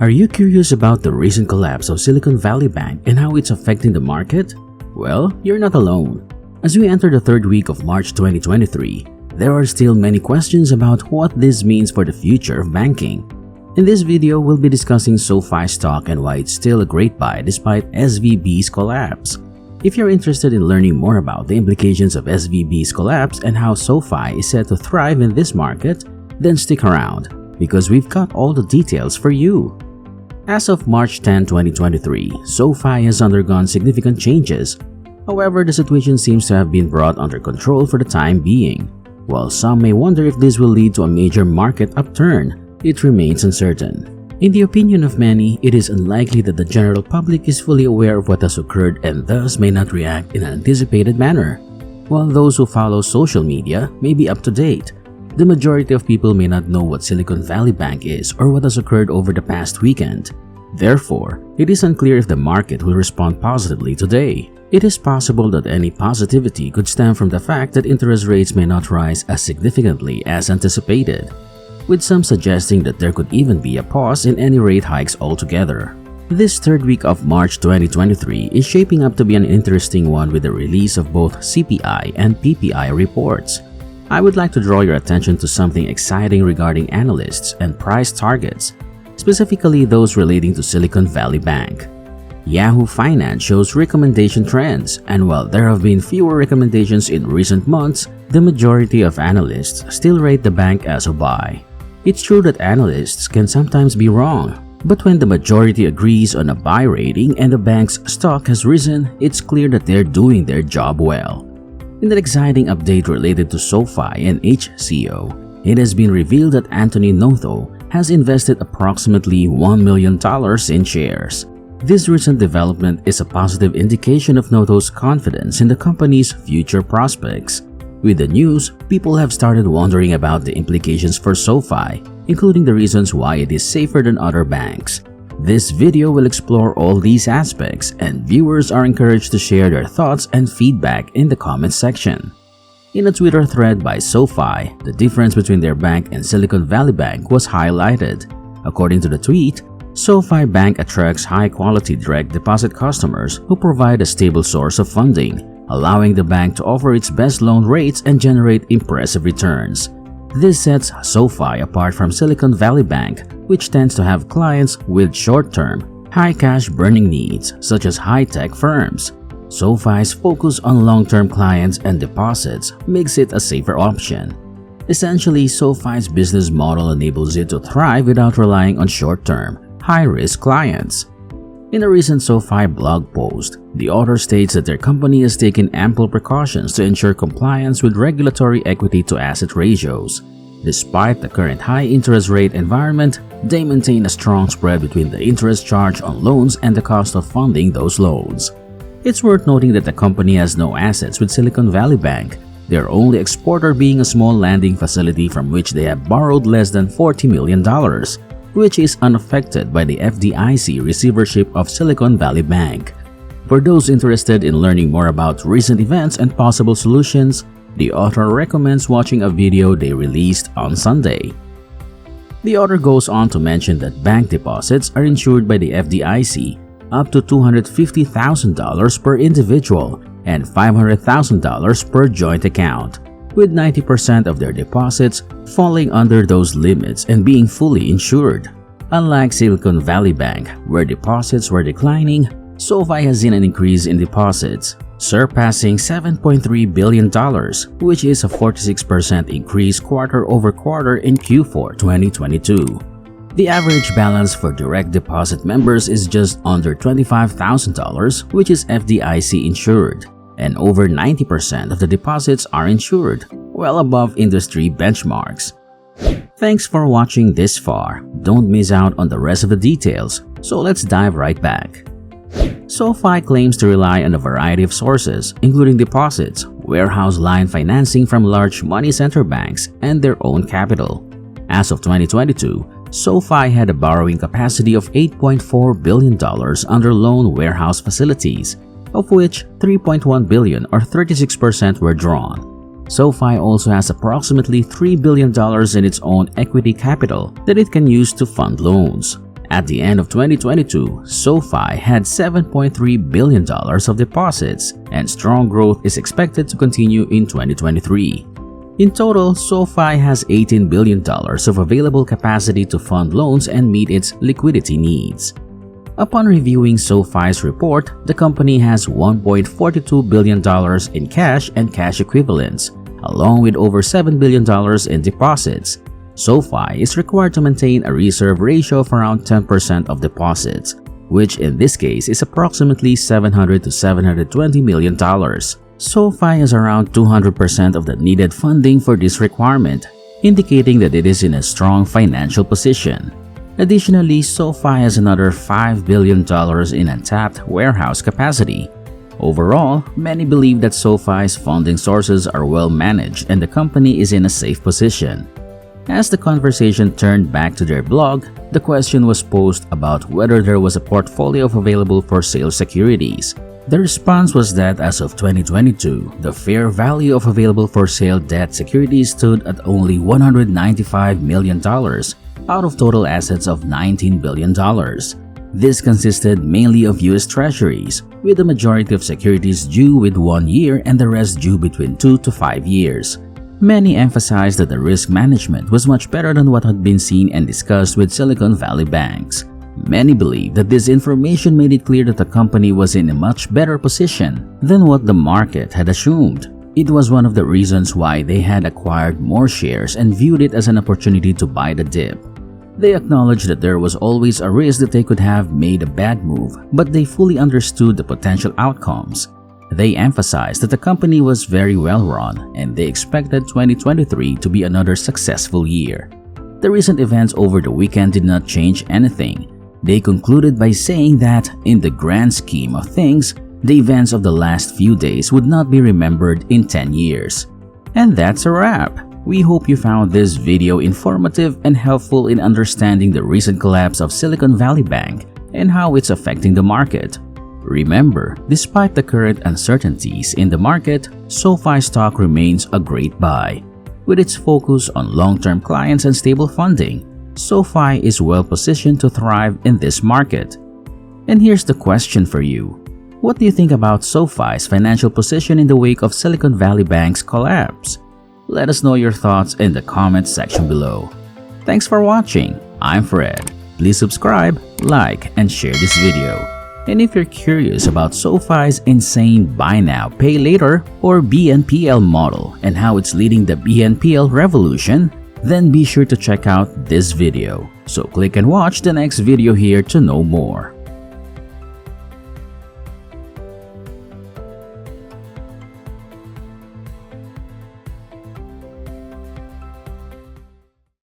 Are you curious about the recent collapse of Silicon Valley Bank and how it's affecting the market? Well, you're not alone. As we enter the third week of March 2023, there are still many questions about what this means for the future of banking. In this video, we'll be discussing SoFi stock and why it's still a great buy despite SVB's collapse. If you're interested in learning more about the implications of SVB's collapse and how SoFi is set to thrive in this market, then stick around, because we've got all the details for you. As of March 10, 2023, SoFi has undergone significant changes. However, the situation seems to have been brought under control for the time being. While some may wonder if this will lead to a major market upturn, it remains uncertain. In the opinion of many, it is unlikely that the general public is fully aware of what has occurred and thus may not react in an anticipated manner. While those who follow social media may be up to date, the majority of people may not know what Silicon Valley Bank is or what has occurred over the past weekend. Therefore, it is unclear if the market will respond positively today. It is possible that any positivity could stem from the fact that interest rates may not rise as significantly as anticipated, with some suggesting that there could even be a pause in any rate hikes altogether. This third week of March 2023 is shaping up to be an interesting one with the release of both CPI and PPI reports. I would like to draw your attention to something exciting regarding analysts and price targets, specifically those relating to Silicon Valley Bank. Yahoo Finance shows recommendation trends, and while there have been fewer recommendations in recent months, the majority of analysts still rate the bank as a buy. It's true that analysts can sometimes be wrong, but when the majority agrees on a buy rating and the bank's stock has risen, it's clear that they're doing their job well. In an exciting update related to SoFi and HCO, it has been revealed that Anthony Noto has invested approximately $1 million in shares. This recent development is a positive indication of Noto's confidence in the company's future prospects. With the news, people have started wondering about the implications for SoFi, including the reasons why it is safer than other banks. This video will explore all these aspects, and viewers are encouraged to share their thoughts and feedback in the comments section. In a Twitter thread by SoFi, the difference between their bank and Silicon Valley Bank was highlighted. According to the tweet, SoFi Bank attracts high-quality direct deposit customers who provide a stable source of funding, allowing the bank to offer its best loan rates and generate impressive returns. This sets SoFi apart from Silicon Valley Bank, which tends to have clients with short-term, high cash burning needs, such as high-tech firms. SoFi's focus on long-term clients and deposits makes it a safer option. Essentially, SoFi's business model enables it to thrive without relying on short-term, high-risk clients. In a recent SoFi blog post, the author states that their company has taken ample precautions to ensure compliance with regulatory equity-to-asset ratios. Despite the current high interest rate environment, they maintain a strong spread between the interest charged on loans and the cost of funding those loans. It's worth noting that the company has no assets with Silicon Valley Bank, their only exporter being a small landing facility from which they have borrowed less than $40 million, which is unaffected by the FDIC receivership of Silicon Valley Bank. For those interested in learning more about recent events and possible solutions, the author recommends watching a video they released on Sunday. The author goes on to mention that bank deposits are insured by the FDIC up to $250,000 per individual and $500,000 per joint account, with 90% of their deposits falling under those limits and being fully insured. Unlike Silicon Valley Bank, where deposits were declining, SoFi has seen an increase in deposits, surpassing $7.3 billion, which is a 46% increase quarter-over-quarter in Q4 2022. The average balance for direct deposit members is just under $25,000, which is FDIC insured, and over 90% of the deposits are insured, well above industry benchmarks. Thanks for watching this far. Don't miss out on the rest of the details, so let's dive right back. SoFi claims to rely on a variety of sources, including deposits, warehouse line financing from large money center banks, and their own capital. As of 2022, SoFi had a borrowing capacity of $8.4 billion under loan warehouse facilities, of which $3.1 billion or 36% were drawn. SoFi also has approximately $3 billion in its own equity capital that it can use to fund loans. At the end of 2022, SoFi had $7.3 billion of deposits, and strong growth is expected to continue in 2023. In total, SoFi has $18 billion of available capacity to fund loans and meet its liquidity needs. Upon reviewing SoFi's report, the company has $1.42 billion in cash and cash equivalents, along with over $7 billion in deposits. SoFi is required to maintain a reserve ratio of around 10% of deposits, which in this case is approximately $700 to $720 million. SoFi has around 200% of the needed funding for this requirement, indicating that it is in a strong financial position. Additionally, SoFi has another $5 billion in untapped warehouse capacity. Overall, many believe that SoFi's funding sources are well managed and the company is in a safe position. As the conversation turned back to their blog, the question was posed about whether there was a portfolio of available for sale securities. The response was that as of 2022, the fair value of available for sale debt securities stood at only $195 million out of total assets of $19 billion. This consisted mainly of US Treasuries, with the majority of securities due with 1 year and the rest due between 2 to 5 years. Many emphasized that the risk management was much better than what had been seen and discussed with Silicon Valley banks. Many believe that this information made it clear that the company was in a much better position than what the market had assumed. It was one of the reasons why they had acquired more shares and viewed it as an opportunity to buy the dip. They acknowledged that there was always a risk that they could have made a bad move, but they fully understood the potential outcomes. They emphasized that the company was very well run and they expected 2023 to be another successful year. The recent events over the weekend did not change anything. They concluded by saying that, in the grand scheme of things, the events of the last few days would not be remembered in 10 years. And that's a wrap. We hope you found this video informative and helpful in understanding the recent collapse of Silicon Valley Bank and how it's affecting the market. Remember, despite the current uncertainties in the market, SoFi stock remains a great buy. With its focus on long-term clients and stable funding, SoFi is well positioned to thrive in this market. And here's the question for you. What do you think about SoFi's financial position in the wake of Silicon Valley Bank's collapse? Let us know your thoughts in the comments section below. Thanks for watching. I'm Fred. Please subscribe, like, and share this video. And if you're curious about SoFi's insane buy now, pay later or BNPL model and how it's leading the BNPL revolution, then be sure to check out this video. So click and watch the next video here to know more.